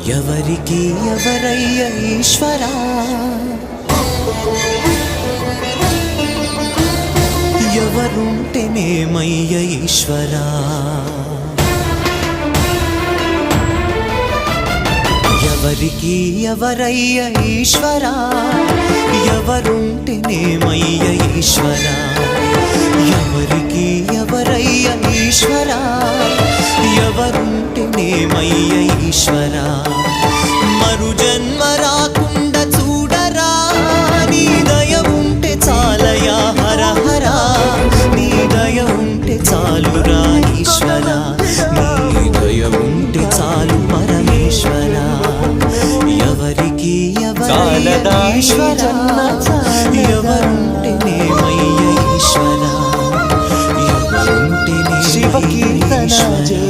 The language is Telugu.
ఎవరికి ఎవరయ్య ఈశ్వరా, ఎవరుంటేనేమయ్య ఈశ్వరా, ఎవరికి ఎవరయ్య ఈశ్వరా, ఎవరుంటేనేమయ్య ఈశ్వరా, ఎవరికి ఎవరయ్య ఈశ్వరా, ఎవరుంటేనేమయ్య ఈశ్వరా. మరు జన్మ రాకుండా చూడరా, నీ దయ ఉంటే చాలయా హర హర, నీ దయ ఉంటే చాలురా ఈశ్వరా, నీ దయ ఉంటే చాలు పరమేశ్వరా. ఎవరికి ఎవరయ్య ఈశ్వరా, ఎవరుంటేనేమయ్య ఈశ్వరా, ఎవరుంటేనే ఈశ్వరా.